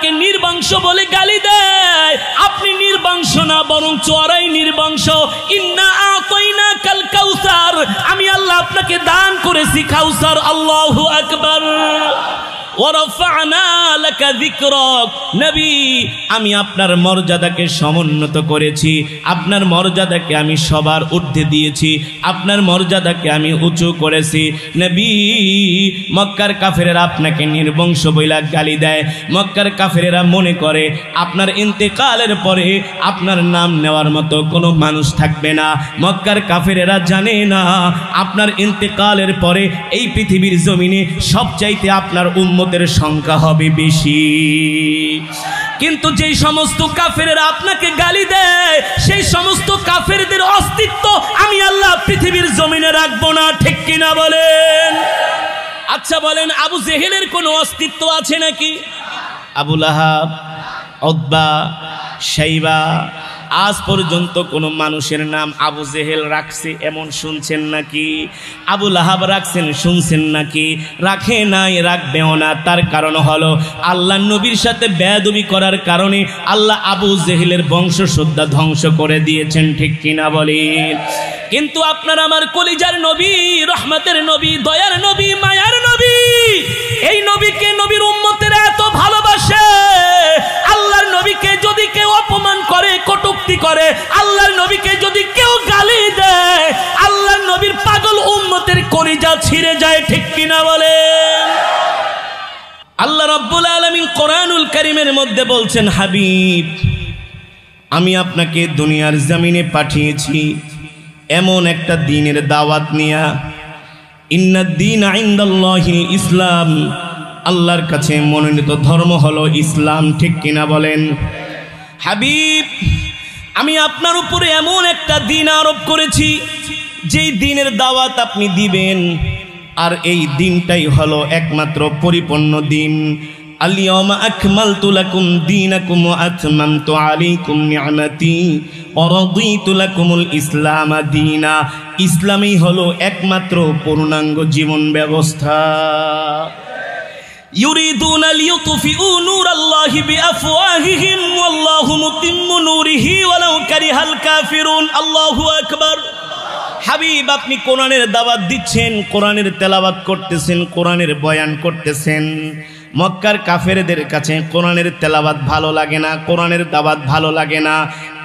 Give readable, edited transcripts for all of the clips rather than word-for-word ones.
আপনাকে নির্বংশ বলে গালি দেয়, আপনি নির্বংশ না বরং ওরাই নির্বংশ। ইন্না আতাইনাকাল কাউসার, আমি আল্লাহ আপনাকে দান করেছি কাউসার। আল্লাহু আকবার। ওয়ারাফা'না লাকা যিকরাক, নবী আমি আপনার মর্যাদাকে সমুন্নত করেছি, আপনার মর্যাদাকে আমি সবার ঊর্ধ্বে দিয়েছি, আপনার মর্যাদাকে আমি উঁচু করেছি। নবী মক্কার কাফেরেরা আপনাকে নির্বংশ বইলা গালি দেয়, মক্কার কাফেরেরা মনে করে আপনার ইন্তেকালের পরে আপনার নাম নেওয়ার মতো কোনো মানুষ থাকবে না। মক্কার কাফেরেরা জানে না আপনার ইন্তেকালের পরে এই পৃথিবীর জমিনে সবচাইতে আপনার উম্মতের সংখ্যা হবে বেশি। কিন্তু যেই সমস্ত কাফেরেরা আপনাকে গালি দেয়, সেই সমস্ত কাফেরদের অস্তিত্ব আমি আল্লাহ পৃথিবীর জমিনে রাখবো না, ঠিক কিনা বলেন? আচ্ছা বলেন, আবু জেহেলের কোনো অস্তিত্ব আছে নাকি? আবু লাহাব, উতবা, শাইবা, আজ পর্যন্ত কোনো মানুষের নাম আবু জেহেল রাখছে এমন শুনছেন নাকি? আবু লাহাব রাখছেন শুনছেন নাকি? রাখে নাই, রাখবেও না। তার কারণ হলো আল্লাহ নবীর সাথে বেয়াদবি করার কারণে আল্লাহ আবু জেহেলের বংশশ্রদ্ধা ধ্বংস করে দিয়েছেন, ঠিক কিনা বলেন? কিন্তু আপনার আমার কলিজার নবী, রহমতের নবী, দয়ার নবী, মায়ার নবী, এই নবীকে নবীর উম্মতেরা এত ভালোবাসে, আল্লাহর নবীকে যদি কেউ অপমান করে, কটূক্তি করে, আল্লাহর নবীকে যদি কেউ গালি দেয়, আল্লাহর নবীর পাগল উম্মতের কলিজা ছিঁড়ে যায়, ঠিক কিনা বলেন? আল্লাহ রাব্বুল আলামিন কোরআনুল কারীমের মধ্যে বলছেন, হাবিব আমি আপনাকে দুনিয়ার জমিনে পাঠিয়েছি এমন একটা দ্বীনের দাওয়াত নিয়া। ইন্নাদ দীনা ইনদাল্লাহিল ইসলাম, আল্লাহর কাছে মনোনীত ধর্ম হলো ইসলাম, ঠিক কিনা বলেন? হাবিব আমি আপনার উপরে এমন একটা দ্বীন আরোপ করেছি যেই দ্বীনের দাওয়াত আপনি দিবেন, আর এই দ্বীনটাই হলো একমাত্র পরিপূর্ণ দ্বীন। আল-ইয়াওমা আকমালতু লাকুম দীনাকুম ওয়া আতমামতু আলাইকুম নি'মাতি ওয়া রাদিতু লাকুমুল ইসলাম দীনা। ইসলামই হলো একমাত্র পূর্ণাঙ্গ জীবন ব্যবস্থা। ইউরিদুনা লিইউতফিউ নূরাল্লাহি বিআফওয়াহিহিম ওয়াল্লাহু মুতিম্মু নূরিহি ওয়ালাউ কারিহাল কাফিরুন। আল্লাহু আকবার। হাবিব আপনি কোরআনের দাওয়াত দিচ্ছেন, কোরআনের তেলাওয়াত করতেছেন, কোরআনের বয়ান করতেছেন। মক্কার কাফেরদের কাছে কোরআনের তেলাওয়াত ভালো লাগে না, কোরআনের দাওয়াত ভালো লাগে না।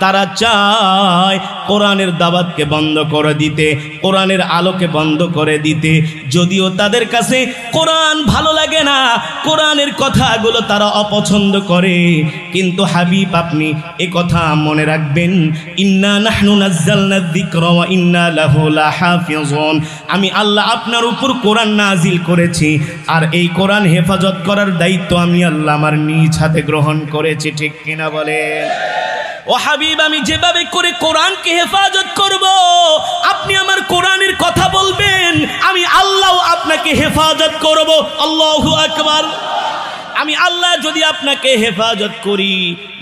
তারা চায় কোরআনের দাওয়াতকে বন্ধ করে দিতে, কোরআনের আলোকে বন্ধ করে দিতে। যদিও তাদের কাছে কোরআন ভালো লাগে না, কোরআনের কথাগুলো তারা অপছন্দ করে, কিন্তু হাবিব আপনি এই কথা মনে রাখবেন, ইন্না নাহনু নাযালনা যিকরা ওয়া ইন্না লাহু লাহাফিজুন। আমি আল্লাহ আপনার উপর কোরআন নাজিল করেছি, আর এই কোরআন হেফাজত করার দায়িত্ব আমি আল্লাহ আমার নিজ হাতে গ্রহণ করেছি, ঠিক কিনা বলেন? ও হাবিব আমি যেভাবে করে কোরআনকে হেফাজত করব, আপনি আমার কোরআনের কথা বলবেন, আমি আল্লাহ আপনাকে হেফাজত করব। আল্লাহু আকবার। আমি আল্লাহ যদি আপনাকে হেফাজত করি,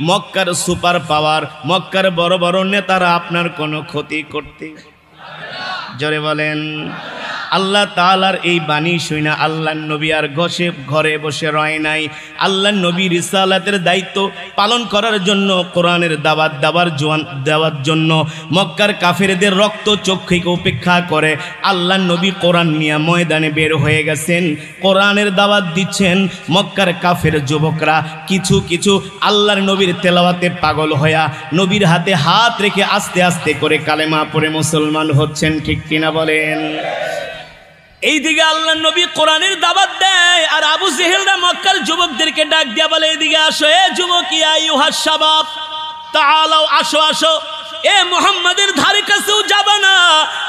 মক্কার সুপার পাওয়ার, মক্কার বড় বড় নেতারা আপনার কোনো ক্ষতি করতে, জোরে বলেন, আল্লাহ তাআলার এই বাণী শুনে আল্লাহর নবী আর ঘরে বসে রয় নাই। আল্লাহর নবী রিসালাতের দায়িত্ব পালন করার জন্য, কোরআনের দাওয়াত দেওয়ার জন্য মক্কার কাফেরদের রক্ত চক্ষুকে উপেক্ষা করে আল্লাহর নবী কোরআন নিয়ে ময়দানে বের হয়ে গেছেন, কোরআনের দাওয়াত দিচ্ছেন। মক্কার কাফের যুবকরা কিছু কিছু আল্লাহর নবীর তেলাওয়াতে পাগল হইয়া নবীর হাতে হাত রেখে আস্তে আস্তে করে কালেমা পড়ে মুসলমান হচ্ছেন, ঠিক কিনা বলেন? এইদিকে আল্লাহর নবী কোরআনের দাওয়াত দেয়, আর আবু জেহেলরা মক্কার যুবকদেরকে ডাক দিয়া বলে, এদিকে আসো, এ যুবক, ইয়া আইয়ুহাস শাবাব তাআলাও, আসো আসো, এ মুহাম্মাদের ধারে কাছেও যাবে না।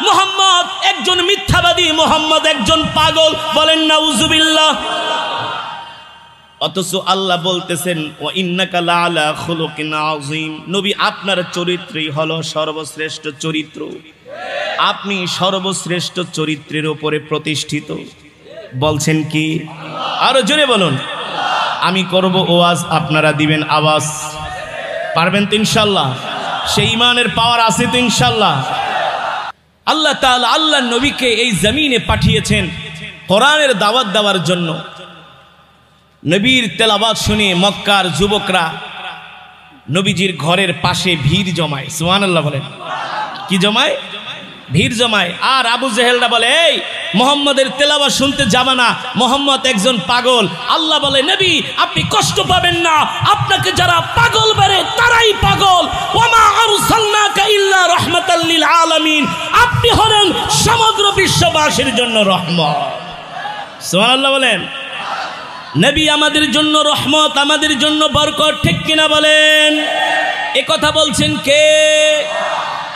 মুহাম্মদ একজন মিথ্যাবাদী, মুহাম্মদ একজন পাগল, বলেন নাউজুবিল্লাহ। অথচ আল্লাহ বলতেছেন, ওয়া ইন্নাকা লাআলা খুলুকিন আযীম, নবী আপনার চরিত্রই হলো সর্বশ্রেষ্ঠ চরিত্র, আপনি সর্বশ্রেষ্ঠ চরিত্রের উপরে প্রতিষ্ঠিত। বলছেন কি? আরো জোরে বলুন। আমি করব ওয়াজ, আপনারা দিবেন আওয়াজ, পারবেন তো ইনশাআল্লাহ? সেই ঈমানের পাওয়ার আছে তো ইনশাআল্লাহ? আল্লাহ তাআলা আল্লাহর নবীকে এই জমিনে পাঠিয়েছেন কোরআনের দাওয়াত দেওয়ার জন্য। নবীর তেলাওয়াত শুনে মক্কার যুবকরা নবীজির ঘরের পাশে ভিড় জমায়। সুবহানাল্লাহ বলেন। কি জমায়? ভিড় জমায়। আর আবু জেহেলরা বলে, এই মুহাম্মদের তেলাওয়াত শুনতে যাবা না, মুহাম্মদ একজন পাগল। আল্লাহ বলে, নবী আপনি কষ্ট পাবেন না, আপনাকে যারা পাগল বলে তারাই পাগল। ওয়ামা আরসালনাকা ইল্লা রাহমাতাল লিল আলামিন, আপনি হলেন সমগ্র বিশ্ববাসীর জন্য রহমত। সুবহানাল্লাহ বলেন। নবী আমাদের জন্য রহমত, আমাদের জন্য বরকত, ঠিক কিনা বলেন? এ কথা বলছেন কে?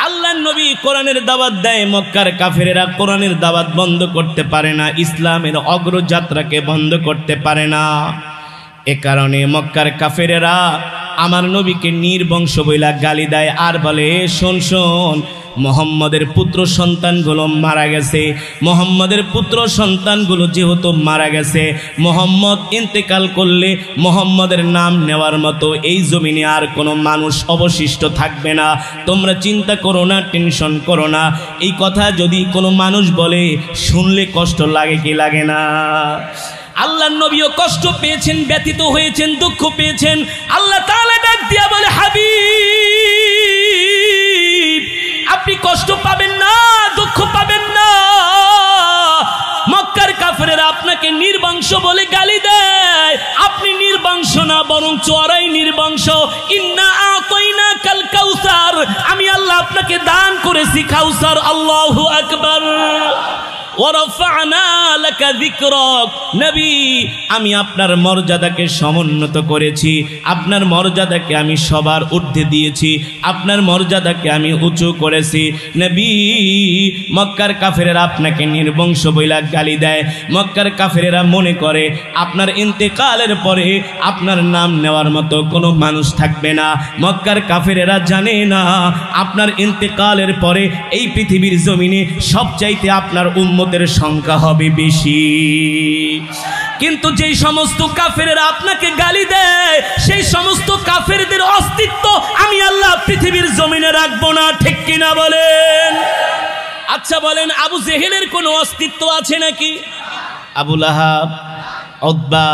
আল্লাহর নবী কোরআনের দাওয়াত দেয়, মক্কার কাফেরেরা কোরআনের দাওয়াত বন্ধ করতে পারে না, ইসলামের অগ্রযাত্রাকে বন্ধ করতে পারে না। এ কারণে মক্কার কাফেরেরা আমার নবীকে নির্বংশ বইলা গালি দেয় আর বলে, শোন শোন, মুহাম্মদের পুত্র সন্তানগুলো মারা গেছে, মুহাম্মদের পুত্র সন্তানগুলো যেহেতু মারা গেছে, মুহাম্মদ ইন্তেকাল করলে মুহাম্মদের নাম নেওয়ার মতো এই জমিনে আর কোনো মানুষ অবশিষ্ট থাকবে না। তোমরা চিন্তা করো না, টেনশন করো না। এই কথা যদি কোনো মানুষ বলে, শুনলে কষ্ট লাগে কি লাগে না? আল্লাহর নবীও কষ্ট পেয়েছেন, ব্যথিত হয়েছেন, দুঃখ পেয়েছেন। আল্লাহ তাআলা ডাক দিয়া বলে, হাবিব আপনি কষ্ট পাবেন না, দুঃখ পাবেন না। মক্কার কাফেরেরা আপনাকে নির্বংশ বলে গালি দেয়, আপনি নির্বংশ না, বরং চোরাই নির্বংশ। ইন্না আতাইনাকাল কাউসার, আমি আল্লাহ আপনাকে দান করেছি কাউসার। আল্লাহু আকবার। ওয়ারাফা'না লাকা যিকরাক, নবী আমি আপনার মর্যাদাকে সমুন্নত করেছি, আপনার মর্যাদাকে আমি সবার ঊর্ধ্বে দিয়েছি, আপনার মর্যাদাকে আমি উঁচু করেছি। নবী মক্কার কাফেরেরা আপনাকে নির্বংশ বইলা গালি দেয়। মক্কার কাফেরেরা মনে করে আপনার ইন্তেকালের পরে আপনার নাম নেওয়ার মতো কোনো মানুষ থাকবে না। মক্কার কাফেরেরা জানে না আপনার ইন্তেকালের পরে এই পৃথিবীর জমিনে সবচাইতে আপনার উম্মতের সংখ্যা হবে বেশি। কিন্তু যেই সমস্ত কাফেরেরা আপনাকে গালি দেয়, সেই সমস্ত কাফেরদের অস্তিত্ব আমি আল্লাহ পৃথিবীর জমিনে রাখবো না, ঠিক কিনা বলেন? আচ্ছা বলেন, আবু জেহেলের কোনো অস্তিত্ব আছে নাকি? আবু লাহাব, উতবা,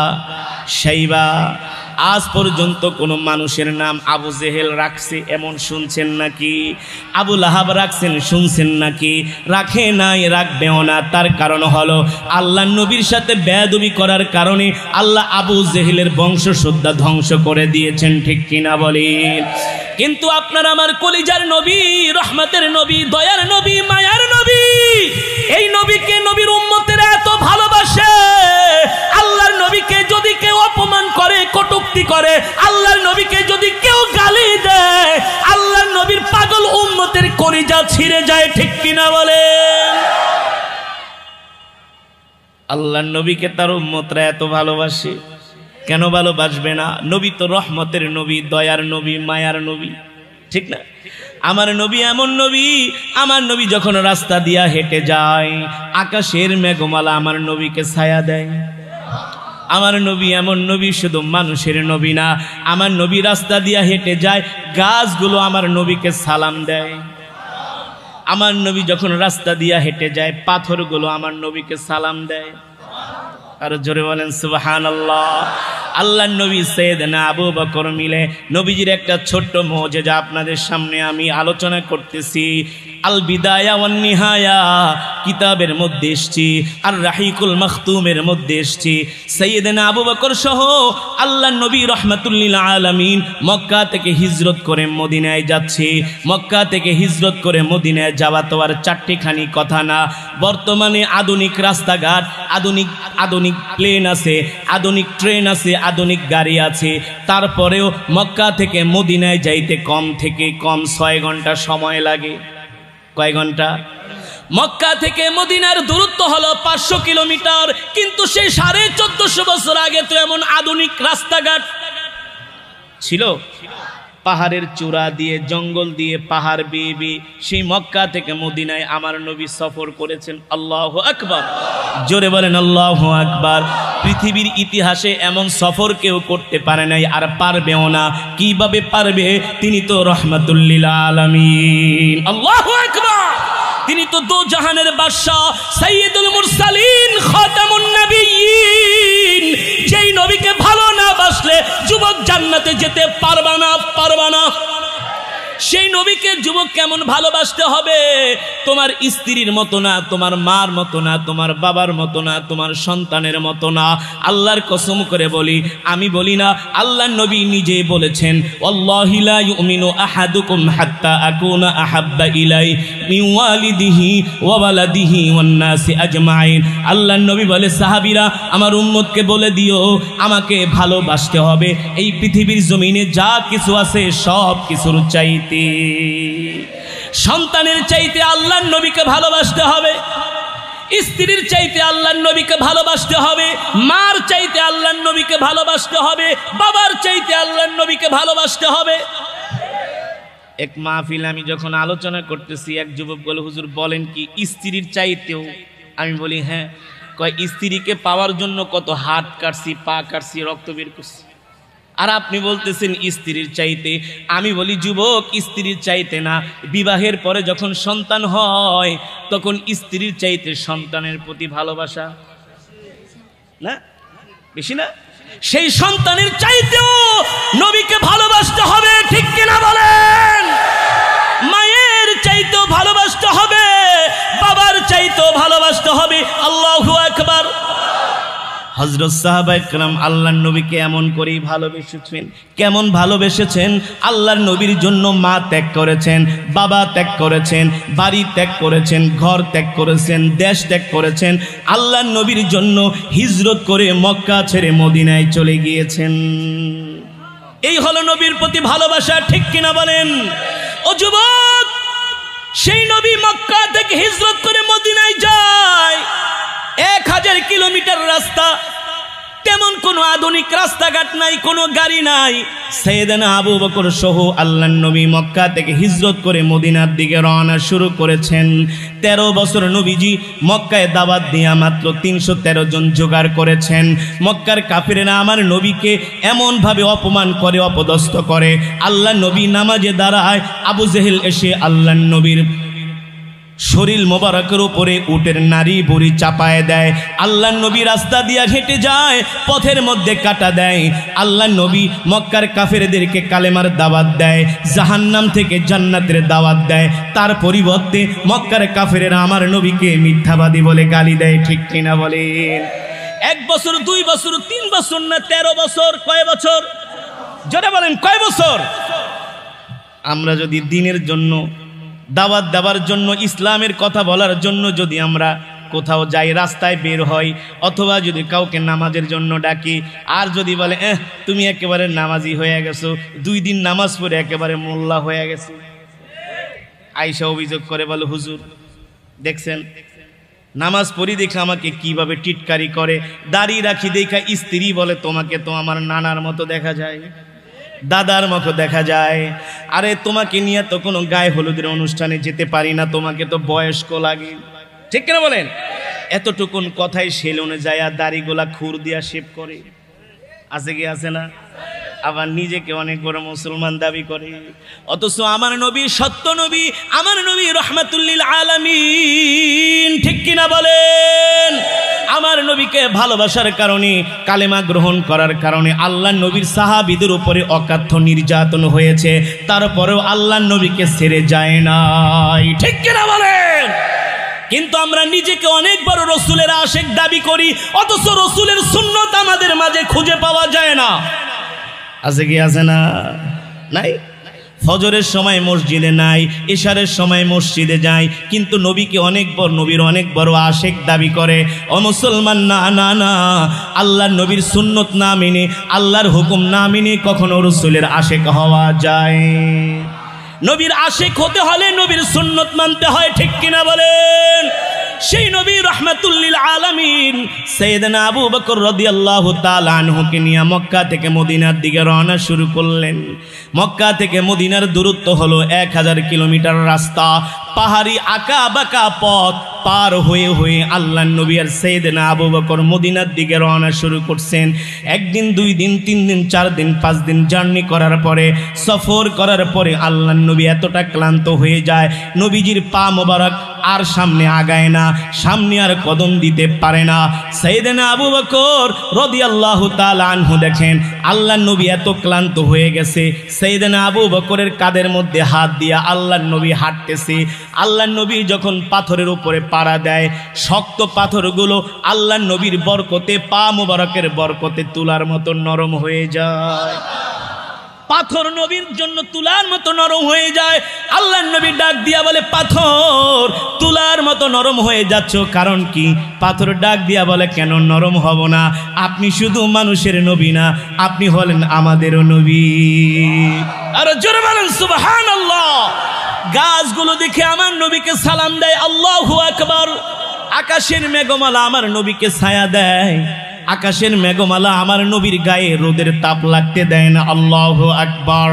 শাইবা, আজ পর্যন্ত কোনো মানুষের নাম আবু জেহেল রাখছে এমন শুনছেন নাকি? আবু লাহাব রাখছেন শুনছেন নাকি? রাখে নাই, রাখবেও না। তার কারণ হলো আল্লাহ নবীর সাথে বেয়াদবি করার কারণে আল্লাহ আবু জেহেলের বংশশ্রদ্ধা ধ্বংস করে দিয়েছেন, ঠিক কিনা বলেন? কিন্তু আপনার আমার কলিজার নবী, রহমতের নবী, দয়ার নবী, মায়ার নবী, এই নবীকে নবীর উম্মতেরা এত ভালোবাসে। আল্লাহর নবীকে যদি কেউ অপমান করে, কটূক্তি করে, আল্লাহর নবীকে যদি কেউ গালি দেয়, আল্লাহর নবীর পাগল উম্মতের কলিজা ছিঁড়ে যায়, ঠিক কিনা বলেন? আল্লাহর নবীকে তার উম্মতরা এত ভালোবাসে, কেন ভালোবাসবে না? নবী তো রহমতের নবী, দয়ার নবী, মায়ার নবী, ঠিক না? আমার নবী এমন নবী, আমার নবী যখন রাস্তা দিয়া হেঁটে যায়, আকাশের মেঘমালা আমার নবীকে ছায়া দেয়। আমার নবী এমন নবী, শুধু মানুষের নবী না, আমার নবী রাস্তা দিয়া হেঁটে যায়, গাছগুলো আমার নবীকে সালাম দেয়। আমার নবী যখন রাস্তা দিয়া হেঁটে যায়, পাথরগুলো আমার নবীকে সালাম দেয়। আর জোরে বলেন সুবহানাল্লাহ। আল্লাহর নবী সাইয়েদনা আবু বকর মিলে নবীজির একটা ছোট্ট মুজিজা আপনাদের সামনে আমি আলোচনা করতেছি। আল বিদায়া ওয়ান নিহায়া কিতাবের মধ্যে এসেছি, আর রাহিকুল মাখতুমের মধ্যে এসেছি। সাইয়েদনা আবু বকর সহ আল্লাহর নবী রাহমাতুল লিল আলামিন মক্কা থেকে হিজরত করে মদিনায় যাচ্ছে। মক্কা থেকে হিজরত করে মদিনায় যাওয়া তো আর চারটিখানি কথা না। বর্তমানে আধুনিক রাস্তাঘাট, আধুনিক প্লেন আছে, আধুনিক ট্রেন আছে, আধুনিক গাড়ি আছে। তারপরেও মক্কা থেকে মদিনায় যাইতে কম থেকে কম 6 ঘন্টা সময় লাগে। কয় ঘন্টা? মক্কা থেকে মদিনার দূরত্ব হলো 500 কিলোমিটার। কিন্তু সেই 1450 বছর আগে তো এমন আধুনিক রাস্তাঘাট ছিল? পাহাড়ের চূড়া দিয়ে, জঙ্গল দিয়ে, পাহাড় বেয়ে বেয়ে সেই মক্কা থেকে মদিনায় আমার নবী সফর করেছেন। আল্লাহু আকবার। জোরে বলেন আল্লাহু আকবার। পৃথিবীর ইতিহাসে এমন সফর কেউ করতে পারে নাই, আর পারবেও না। কিভাবে পারবে? তিনি তো রহমাতুল লিল আলামিন। আল্লাহু আকবার। তিনি তো দো জাহানের বাদশা, সাইয়্যিদুল মুরসালিন, খাতামুন নবিয়্যিন। যেই নবীকে ভালো জান্নাতে যেতে পারবা না। সেই নবীকে যুবক কেমন ভালোবাসতে হবে? তোমার স্ত্রীর মতো না, তোমার মার মতো না, তোমার বাবার মতো না, তোমার সন্তানের মতো না। আল্লাহর কসম করে বলি, আমি বলি না, আল্লাহর নবী নিজে বলেছেন, ওয়াল্লাহি লা ইউমিনু আহাদুকুম হাত্তা আকুনা আহাব্বা ইলাই মিন ওয়ালিদিহি ওয়া ওয়ালাদিহি ওয়ান নাসি আজমাইন। আল্লাহর নবী বলে, সাহাবীরা আমার উম্মতকে বলে দিও, আমাকে ভালোবাসতে হবে এই পৃথিবীর জমিনে যা কিছু আছে সব কিছুর চাইতে, সন্তানের চাইতে আল্লাহর নবীকে ভালোবাসতে হবে, স্ত্রীর চাইতে আল্লাহর নবীকে ভালোবাসতে হবে, মার চাইতে আল্লাহর নবীকে ভালোবাসতে হবে, বাবার চাইতে আল্লাহর নবীকে ভালোবাসতে হবে। এক মাহফিল আমি যখন আলোচনা করতেছি, এক যুবক বলে, হুজুর বলেন কি স্ত্রীর চাইতেও? আমি বলি হ্যাঁ। কয় স্ত্রীকে পাওয়ার জন্য কত হাত কাটছি, পা কাটছি, রক্ত বের করছি, আর আপনি বলতেছেন স্ত্রীর চাইতে। আমি বলি যুবক, স্ত্রীর চাইতে না, বিবাহের পরে যখন সন্তান হয় তখন স্ত্রীর চাইতে সন্তানের প্রতি ভালোবাসা না বেশি না? সেই সন্তানের চাইতেও নবীকে ভালোবাসতে হবে, ঠিক কিনা বলেন? মায়ের চাইতেও ভালোবাসতে হবে, বাবার চাইতেও ভালোবাসতে হবে। আল্লাহু আকবার। হযরত সাহাবায়ে কেরাম আল্লাহর নবীকে এমন করেই ভালোবেসেছেন। কেমন ভালোবেসেছেন? আল্লাহর নবীর জন্য মা ত্যাগ করেছেন, বাবা ত্যাগ করেছেন, বাড়ি ত্যাগ করেছেন, ঘর ত্যাগ করেছেন, দেশ ত্যাগ করেছেন। আল্লাহর নবীর জন্য হিজরত করে মক্কা ছেড়ে মদিনায় চলে গিয়েছেন। এই হলো নবীর প্রতি ভালোবাসা, ঠিক কিনা বলেন? ও যুবক, সেই নবী মক্কা থেকে হিজরত করে মদিনায় যায়, 1000 কিলোমিটার রাস্তা, তেমন কোনো আধুনিক রাস্তাঘাট নাই, কোনো গাড়ি নাই। সাইয়েদনা আবু বকর সহ আল্লাহর নবী মক্কা থেকে হিজরত করে মদিনার দিকে রওনা শুরু করেছেন। 13 বছর নবীজি মক্কায় দাওয়াত দিয়া মাত্র 313 জন জোগাড় করেছেন। মক্কার কাফিরেরা আমার নবীকে এমনভাবে অপমান করে, অপদস্থ করে। আল্লাহর নবী নামাজে দাঁড়ায়, আবু জেহেল এসে আল্লাহর নবীর শরীর মোবারকের উপরে উটের নারী বুড়ি চাপায় দেয়। আল্লাহর নবী রাস্তা দিয়া হেঁটে যায়, পথের মধ্যে কাটা দেয়। আল্লাহর নবী মক্কার কাফেরদেরকে কালেমার দাওয়াত দেয়, জাহান্নাম থেকে জান্নাতের দাওয়াত দেয়। তার পরিবর্তে মক্কার কাফেরেরা আমার নবীকে মিথ্যাবাদী বলে গালি দেয়, ঠিক কিনা বলেন? 1 বছর, 2 বছর, 3 বছর না 13 বছর? কয় বছর? জোরে বলেন, কয় বছর? আমরা যদি দিনের জন্য, দাওয়াত দেওয়ার জন্য, ইসলামের কথা বলার জন্য যদি আমরা কোথাও যাই, রাস্তায় বের হই, অথবা যদি কাউকে নামাজের জন্য ডাকি, আর যদি বলে তুমি একেবারে নামাজি হয়ে গেছো, 2 দিন নামাজ পড়ে একেবারে মোল্লা হয়ে গেছো, আয়েশা অভিযোগ করে বলে, হুজুর দেখছেন নামাজ পড়ি দেখে আমাকে কিভাবে টিটকারি করে, দাড়ি রাখি দেখা স্ত্রী বলে তোমাকে তো আমার নানার মতো দেখা যায়, দাদার মতো দেখা যায়। আরে তোমাকে নিয়ে তো কোনো গায়ে হলুদের অনুষ্ঠানে যেতে পারি না, তোমাকে তো বয়স্ক লাগে, ঠিক কিনা বলেন? এতটুকুন কথাই সেলুনে যায় আর দাড়িগুলা খুর দিয়া শেভ করে, আছে কি আছে না? আবার নিজেকে অনেক বড় মুসলমান দাবি করে। অথচ আমার নবী সত্য নবী, আমার নবী রাহমাতুল লিল আলামিন, ঠিক কিনা বলেন? আমার নবীকে ভালোবাসার কারণে, কালেমা গ্রহণ করার কারণে আল্লাহর নবীর সাহাবীদের উপরে অকাথ্য নির্যাতন হয়েছে, তারপরেও আল্লাহর নবীকে ছেড়ে যায় নাই, ঠিক কিনা বলেন? কিন্তু আমরা নিজেকে অনেক বড় রসুলের আশিক দাবি করি, অথচ রসুলের সুন্নত আমাদের মাঝে খুঁজে পাওয়া যায় না। আছে কি আছে না? নাই। ফজরের সময় মসজিদে নাই, ইশারের সময় মসজিদে যায়, কিন্তু নবীকে অনেক বড়, নবীর অনেক বড় আশিক দাবি করে। ও মুসলমান, না না না, আল্লাহর নবীর সুন্নত না মেনে, আল্লাহর হুকুম না মেনে কখনো রসুলের আশিক হওয়া যায়? নবীর আশিক হতে হলে নবীর সুন্নত মানতে হয়, ঠিক কিনা বলেন? সেই নবী রাহমাতুল লিল আলামিন সাইয়েদনা আবু বকর রাদিয়াল্লাহু তাআলা আনহুকে নিয়ে মক্কা থেকে মদিনার দিকে রওনা শুরু করলেন। মক্কা থেকে মদিনার দূরত্ব হলো 1000 কিলোমিটার রাস্তা, পাহাড়ি আঁকা বাঁকা পথ, পার হয়ে হয়ে আল্লাহর নবী আর সাইয়েদনা আবু বকর মদিনার দিকে রওনা শুরু করছেন। একদিন, 2 দিন, 3 দিন, 4 দিন, 5 দিন জার্নি করার পরে, সফর করার পরে আল্লাহর নবী এতটা ক্লান্ত হয়ে যায়, নবীজির পা মোবারক আর সামনে আগায় না, সামনে আর কদম দিতে পারে না। সাইয়েদনা আবু বকর রাদিয়াল্লাহু তাআলা আনহু দেখেন আল্লাহর নবী এত ক্লান্ত হয়ে গেছে, সাইয়েদনা আবু বকরের কাঁধের মধ্যে হাত দিয়া আল্লাহর নবী হাঁটতেছে। আল্লাহর নবী যখন পাথরের উপরে পাড়া দেয়, শক্ত পাথরগুলো আল্লাহর নবীর বরকতে, পা মোবারকের বরকতে তুলার মতো নরম হয়ে যায়। পাথর নবীর জন্য তুলার মতো নরম হয়ে যায়। আল্লাহর নবী ডাক দিয়া বলে, পাথর তুলার মতো নরম হয়ে যাচ্ছ, কারণ কি? পাথর ডাক দিয়া বলে, কেন নরম হব না? আপনি শুধু মানুষের নবী না, আপনি হলেন আমাদেরও নবী। আর জোরে বলেন সুবহানাল্লাহ। গাছগুলো দেখে আমার নবীকে সালাম দেয়, আল্লাহু আকবার। আকাশের মেঘমালা আমার নবীকে ছায়া দেয়, আকাশের মেঘমালা আমার নবীর গায়ে রোদের তাপ লাগতে দেয় না, আল্লাহু আকবার।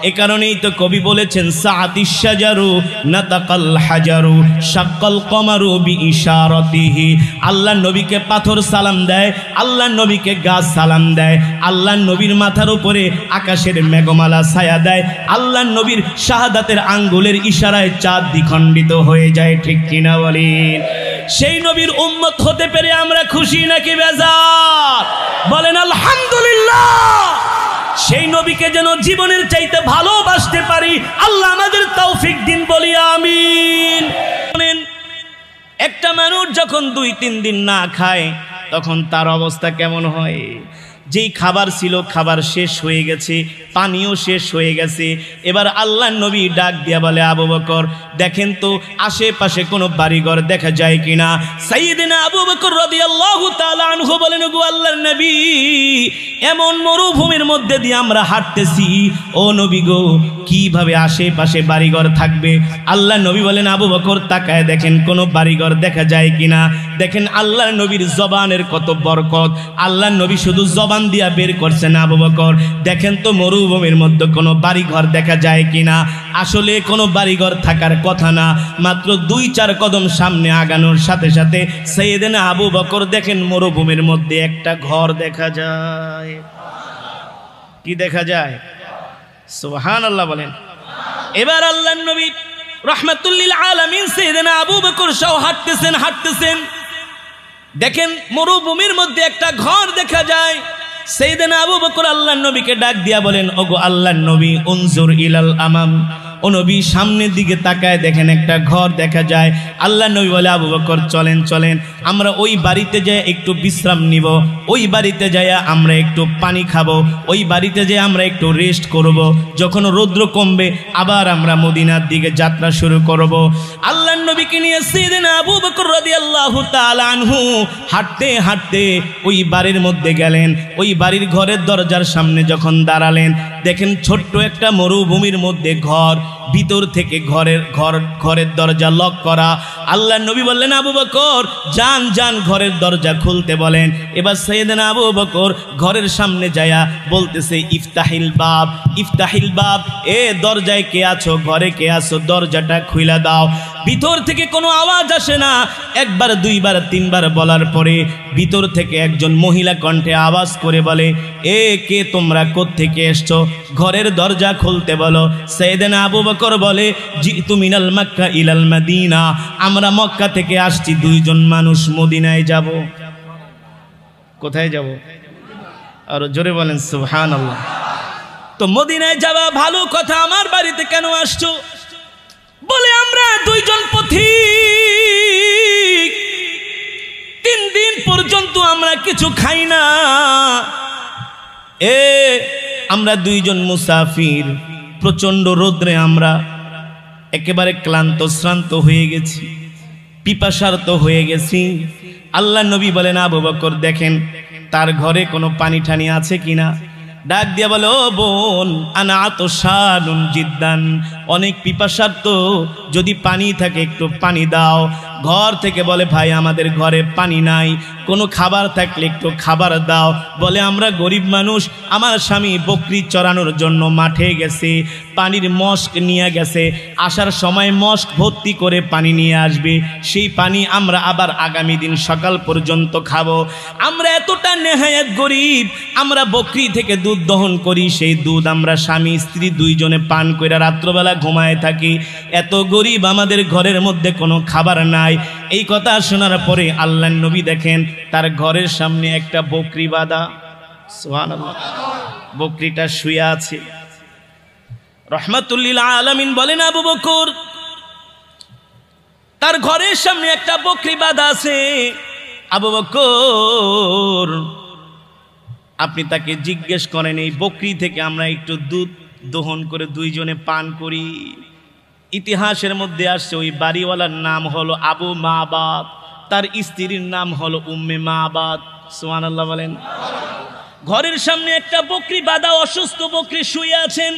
এ কারণেই তো কবি বলেছেন, সাআতিশ শাজারু নাতাকাল হাজারু শাক্কাল কমারু বিইশারাতিহি। আল্লাহ নবীকে পাথর সালাম দেয়, আল্লাহ নবীকে গাছ সালাম দেয়, আল্লাহ নবীর মাথার উপরে আকাশের মেঘমালা ছায়া দেয়, আল্লাহ নবীর শাহাদাতের আঙ্গুলের ইশারায় চাঁদ দ্বিখণ্ডিত হয়ে যায়। ঠিক কিনা বলেন? সেই নবীর উম্মত হতে পেরে আমরা খুশি নাকি বেজার? বলেন আলহামদুলিল্লাহ। সেই নবীকে যেন জীবনের চাইতে ভালোবাসতে পারি, আল্লাহ আমাদের তৌফিক দিন, বলি আমিন। একটা মানুষ যখন 2-3 দিন না খায়, তখন তার অবস্থা কেমন হয়? যেই খাবার ছিল, খাবার শেষ হয়ে গেছে, পানিও শেষ হয়ে গেছে। এবার আল্লাহর নবী ডাক দিয়া বলে, আবু বকর দেখেন তো আশেপাশে কোনো বাড়িঘর দেখা যায় কিনা। সাইয়েদনা আবু বকর রাদিয়াল্লাহু তাআলা আনহু বলেন, গো আল্লাহর নবী, এমন মরুভূমির মধ্যে দিয়ে আমরা হাঁটতেছি, ও নবী গো, কিভাবে আশেপাশে বাড়িঘর থাকবে? আল্লাহর নবী বলেন, আবু বকর তাকায় দেখেন কোনো বাড়িঘর দেখা যায় কিনা। দেখেন আল্লাহর নবীর জবানের কত বরকত, আল্লাহর নবী শুধু জবান দিয়া বের করছেন, আবু বকর দেখেন তো মরুভূমির মধ্যে কোনো বাড়িঘর দেখা যায় কিনা। আসলে কোনো বাড়িঘর থাকার কথা না, মাত্র 2-4 কদম সামনে আগানোর সাথে সাথে সাইয়েদনা আবু বকর দেখেন মরুভূমির মধ্যে একটা ঘর দেখা যায়। কি দেখা যায়? সুবহানাল্লাহ বলেন। এবার আল্লাহর নবী রাহমাতুল লিল আলামিন সাইয়েদনা আবু বকর সহ হাঁটতেছেন, দেখেন মরুভূমির মধ্যে একটা ঘর দেখা যায়। সাইয়েদনা আবু বকর আল্লাহর নবীকে ডাক দিয়া বলেন, ওগো আল্লাহর নবী, উনজুর ইলাল আমাম। ও নবী সামনের দিকে তাকায় দেখেন একটা ঘর দেখা যায়। আল্লাহর নবী বলে, আবু বকর চলেন চলেন, আমরা ওই বাড়িতে যাই একটু বিশ্রাম নিব, ওই বাড়িতে যাই আমরা একটু পানি খাবো, ওই বাড়িতে যাই আমরা একটু রেস্ট করব, যখন রৌদ্র কমবে আবার আমরা মদিনার দিকে যাত্রা শুরু করব। আল্লাহর নবীকে নিয়ে সাইয়েদনা আবু বকর রাদিয়াল্লাহু তাআলা আনহু হাঁটতে হাঁটতে ওই বাড়ির মধ্যে গেলেন। ওই বাড়ির ঘরের দরজার সামনে যখন দাঁড়ালেন, দেখেন ছোট্ট একটা মরুভূমির মধ্যে ঘর, ভিতর থেকে ঘরের দরজা লক করা। আল্লাহর নবী বললেন, আবু বকর যান যান, ঘরের দরজা খুলতে বলেন। এবার সাইয়েদনা আবু বকর ঘরের সামনে যায়া বলতেছে, ইফতাহিল বাব, ইফতাহিল বাব, এ দরজায় কে আছো, ঘরে কে আছো, দরজাটা খুইলা দাও। ভিতর থেকে কোনো আওয়াজ আসে না। 1বার 2বার 3বার বলার পরে ভিতর থেকে একজন মহিলা কণ্ঠে আওয়াজ করে বলে, এ কে তোমরা, কোত্থেকে এসছো, ঘরের দরজা খুলতে বলো। সাইয়েদনা আবু বকর বলে, জিতু মিনাল মক্কা ইলাল মদিনা, আমরা মক্কা থেকে আসছি, 2 জন মানুষ মদিনায় যাব। কোথায় যাব? আর জোরে বলেন সুবহানাল্লাহ। তো মদিনায় যাওয়া ভালো কথা, আমার বাড়িতে কেন আসছো? বলে, আমরা 2 জন পথিক, 3 দিন পর্যন্ত আমরা কিছু খাই না। আমরা 2 জন মুসাফির, প্রচন্ড রোদ্রে আমরা একেবারে ক্লান্ত শ্রান্ত হয়ে গেছি, পিপাসার্ত হয়ে গেছি। আল্লাহ নবী বলেন, আবু বকর দেখেন তার ঘরে কোনো পানি ঠানি আছে কিনা। ডাক দিয়া বলে, ও বোন, আনা আতশানুন জিদ্দান, অনেক পিপাসার্ত, যদি পানি থাকে একটু পানি দাও। ঘর থেকে বলে ভাই আমাদের ঘরে পানি নাই, কোনো খাবার থাকলে একটু খাবার দাও। বলে আমরা গরিব মানুষ, আমার স্বামী বকরি চড়ানোর জন্য মাঠে গেছে, পানির মস্ক নিয়ে গেছে, আসার সময় মস্ক ভর্তি করে পানি নিয়ে আসবে, সেই পানি আমরা আবার আগামী দিন সকাল পর্যন্ত খাবো। আমরা এতটা নেহায়েত গরিব, আমরা বকরি থেকে দুধ দহন করি, সেই দুধ আমরা স্বামী স্ত্রী দুইজনে পান করে রাত্রবেলা ঘুমায় থাকি। এত গরিব, আমাদের ঘরের মধ্যে কোনো খাবার নাই। এই কথা শোনার পরে আল্লাহর নবী দেখেন তার ঘরের সামনে একটা বকরি বাঁধা, সুবহানাল্লাহ, বকরিটা শুয়ে আছে। রহমাতুল লিল আলামিন বলেন আবু বকর, তার ঘরের সামনে একটা বকরি বাঁধা আছে। আবু বকর, আপনি তাকে জিজ্ঞেস করেন এই বকরি থেকে আমরা একটু দুধ দহন করে দুইজনে পান করি। ইতিহাসের মধ্যে আসছে ওই বাড়িওয়ালার নাম হলো আবু মাবাদ, তার স্ত্রীর নাম হলো উম্মে মাবাদ। সুবহানাল্লাহ বলেন। ঘরের সামনে একটা বকরি বাঁধা, অসুস্থ বকরি শুয়ে আছেন।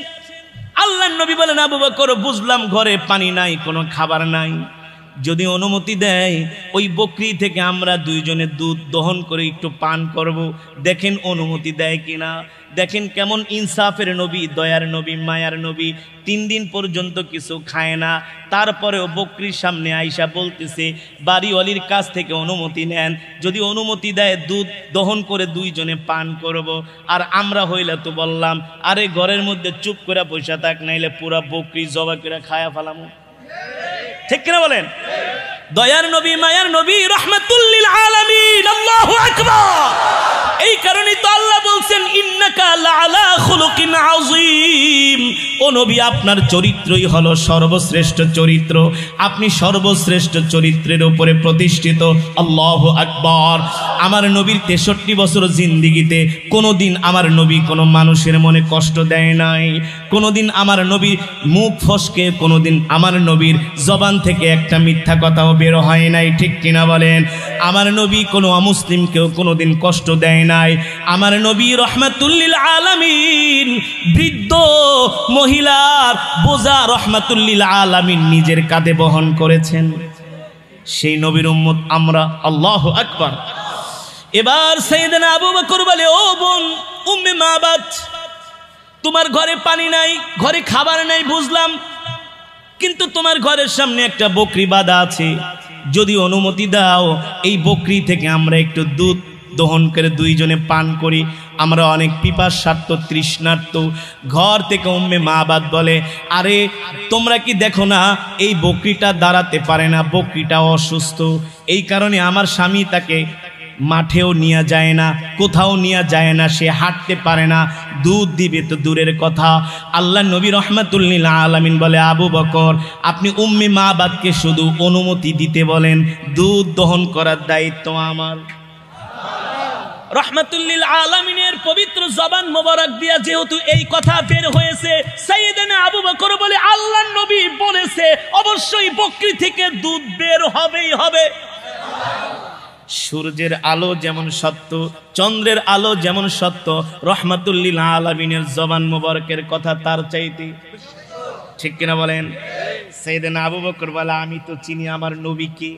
আল্লাহর নবী বলেন আবু বকর, বুঝলাম ঘরে পানি নাই, কোনো খাবার নাই, যদি অনুমতি দেয় ওই বকরি থেকে আমরা দুইজনে দুধ দহন করে একটু পান করব। দেখেন অনুমতি দেয় কিনা। দেখেন কেমন ইনসাফের নবী, দয়ার নবী, মায়ার নবী। 3 দিন পর্যন্ত কিছু খায় না, তারপরেও বকরির সামনে আইসা বলতেছে বাড়িওয়ালির কাছ থেকে অনুমতি নেন, যদি অনুমতি দেয় দুধ দহন করে দুইজনে পান করব। আর আমরা হইলে তো বললাম আরে ঘরের মধ্যে চুপ করে পয়সা থাক, নাইলে পুরা বকরি জবা করে খায়া ফেলামো। ঠিক কিনা বলেন? দয়ার নবী, মায়ার নবী, রাহমাতুল লিল আলামিন, আল্লাহু আকবার। এই কারণেই তো আল্লাহ বলছেন ইন্নাকা লাআলা খুলুকিন আযীম। ও নবী, আপনার চরিত্রই হলো সর্বশ্রেষ্ঠ চরিত্র, আপনি সর্বশ্রেষ্ঠ চরিত্রের উপরে প্রতিষ্ঠিত। আল্লাহু আকবার। আমার নবীর 63 বছর জিন্দেগিতে কোনোদিন আমার নবী কোনো মানুষের মনে কষ্ট দেয় নাই, কোনোদিন আমার নবীর মুখ ফসকে, কোনোদিন আমার নবীর জবান থেকে একটা মিথ্যা কথাও বের হয় নাই। ঠিক কিনা বলেন? আমার নবী কোনো অমুসলিমকেও কোনোদিন কষ্ট দেয় নাই। আমার নবী রাহমাতুল লিল আলামিন, বৃদ্ধ মহিলার বোঝা রাহমাতুল লিল আলামিন নিজের কাঁধে বহন করেছেন। সেই নবীর উম্মত আমরা। আল্লাহু আকবার। এবার সাইয়েদনা আবু বকর বলে, ও বোন উম্মে মাবাদ, তোমার ঘরে পানি নাই, ঘরে খাবার নাই বুঝলাম, কিন্তু তোমার ঘরের সামনে একটা বকরি বাঁধা আছে, যদি অনুমতি দাও এই বকরি থেকে আমরা একটু দুধ দহন করে দুইজনে পান করি। আমরা অনেক পিপাসার্ত, তৃষ্ণার্ত। ঘর থেকে উম্মে মাবাদ বলে, আরে তোমরা কি দেখো না এই বকরিটা দাঁড়াতে পারে না, বকরিটা অসুস্থ, এই কারণে আমার স্বামী তাকে মাঠেও নিয়ে যায় না, কোথাও নিয়ে যায় না, সে হাঁটতে পারে না, দুধ দিবে তো দূরের কথা। আল্লাহ নবী রাহমাতুল লিল আলামিন বলে, আবু বকর আপনি উম্মে মাবাদকে শুধু অনুমতি দিতে বলেন, দুধ দহন করার দায়িত্ব আমার। রাহমাতুল লিল আলামিনের পবিত্র জবান মোবারক দিয়া যেহেতু এই কথা বের হয়েছে, সাইয়েদনা আবু বকর বলে আল্লাহর নবী বলেছে অবশ্যই বকরি থেকে দুধ বের হবেই হবে। সূর্যের আলো যেমন সত্য, চন্দ্রের আলো যেমন সত্য, রাহমাতুল লিল আলামিনের জবান মোবারকের কথা তার চাইতে। ঠিক কিনা বলেন? সাইয়েদনা আবু বকর বলে, আমি তো চিনি আমার নবীকে।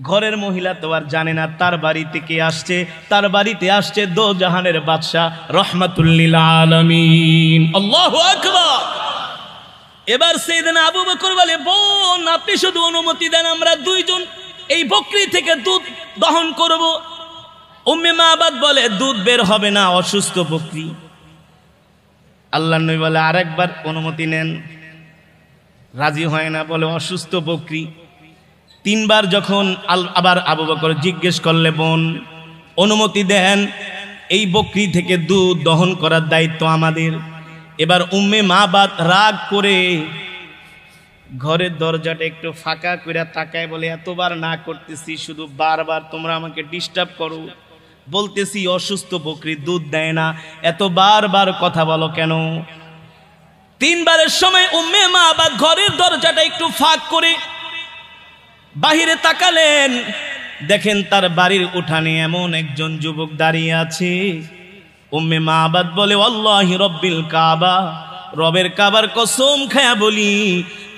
ঘরের মহিলা তো আর জানে না তার বাড়িতে কে আসছে, তার বাড়িতে আসছে দো জাহানের বাদশা রাহমাতুল লিল আলামিন। আল্লাহু আকবার। এবার সাইয়েদনা আবু বকর বলে, বোন আপনি শুধু অনুমতি দেন, আমরা দুইজন এই বকরি থেকে দুধ দহন করব। উম্মে মাবাদ বলে, দুধ বের হবে না, অসুস্থ বকরি। আল্লাহর নবী বলে, আরেকবার অনুমতি নেন। রাজি হয় না, বলে অসুস্থ বকরি। 3 বার যখন আবার আবু বকর জিজ্ঞেস করলে, বোন অনুমতি দেন, এই বকরি থেকে দুধ দহন করার দায়িত্ব আমাদের। এবার উম্মে মাবাদ রাগ করে ঘরের দরজাটা একটু ফাঁকা করে তাকায়, বলে এতবার না করতেছি, শুধু বারবার তোমরা আমাকে ডিস্টার্ব করো, বলতেছি অসুস্থ বকরি দুধ দেয় না, এত বারবার কথা বলো কেন? 3 বারের সময় উম্মে মাবাদ ঘরের দরজাটা একটু ফাঁক করে বাহিরে তাকালেন, দেখেন তার বাড়ির উঠানে এমন একজন যুবক দাঁড়িয়ে আছে। উম্মে মাবাদ বলে, আল্লাহি রব্বিল কাবা, রবের কাবার কসম খায়া বলি,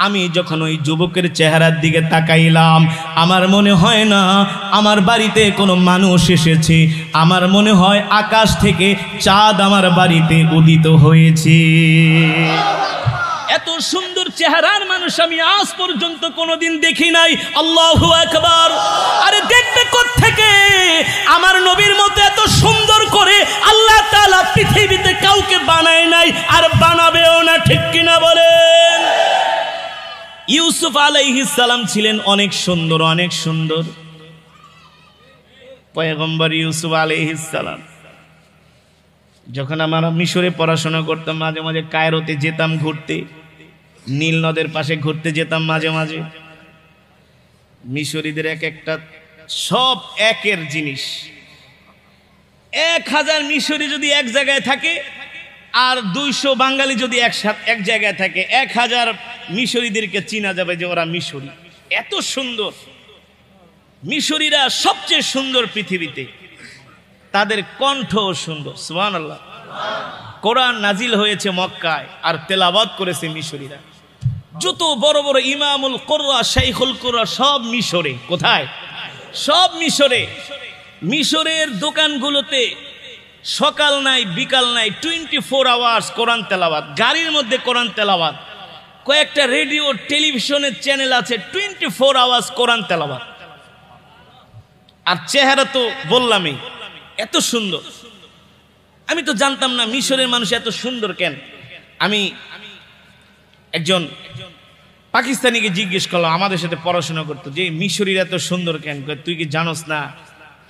আমি যখন ওই যুবকের চেহারার দিকে তাকাইলাম, আমার মনে হয় না আমার বাড়িতে কোনো মানুষ এসেছে, আমার মনে হয় আকাশ থেকে চাঁদ আমার বাড়িতে উদিত হয়েছে। এত সুন্দর চেহারার মানুষ আমি আজ পর্যন্ত কোনোদিন দেখি নাই। আল্লাহু আকবার। আরে দেখবে কোত্থেকে? আমার নবীর মতো এত সুন্দর করে আল্লাহ তাআলা পৃথিবীতে কাউকে বানায় নাই, আর বানাবেও না, ঠিক কিনা বলেন? ইউসুফ আলাইহিস সালাম ছিলেন অনেক সুন্দর, অনেক সুন্দর। পয়গম্বর ইউসুফ আলাইহিস সালাম যখন আমরা মিশরে পড়াশোনা করতাম, মাঝে মাঝে কায়রোতে যেতাম ঘুরতে, নীল নদের পাশে ঘুরতে যেতাম মাঝে মাঝে। মিশরীদের এক একটা সব একের জিনিস। 1000 মিশরী যদি এক জায়গায় থাকে আর 200 বাঙালি যদি এক জায়গায় থাকে, 1000 মিশরীদেরকে চিনা যাবে যে ওরা মিশরী। এত সুন্দর মিশরীরা, সবচেয়ে সুন্দর পৃথিবীতে। তাদের কণ্ঠ সুন্দর, সুবহানাল্লাহ। কোরআন নাজিল হয়েছে মক্কায় আর তেলাওয়াত করেছে মিশরীরা। যত বড় বড় ইমামুল কুররা, শাইখুল কুররা সব মিশরে। কোথায়? সব মিশরে। মিশরের দোকানগুলোতে সকাল নাই বিকাল নাই, 24 আওয়ার্স কোরআন তেলাওয়াত। গাড়ির মধ্যে কোরআন তেলাওয়াত। কয়েকটা রেডিও টেলিভিশনের চ্যানেল আছে, 24 আওয়ার্স কোরআন তেলাওয়াত। আর চেহারা তো বললামই, এত সুন্দর। আমি তো জানতাম না মিশরের মানুষ এত সুন্দর কেন। আমি একজন পাকিস্তানিকে জিজ্ঞেস করলাম, আমাদের সাথে পড়াশোনা করতো, যে মিশরীরা এত সুন্দর কেন? তুই কি জানোস না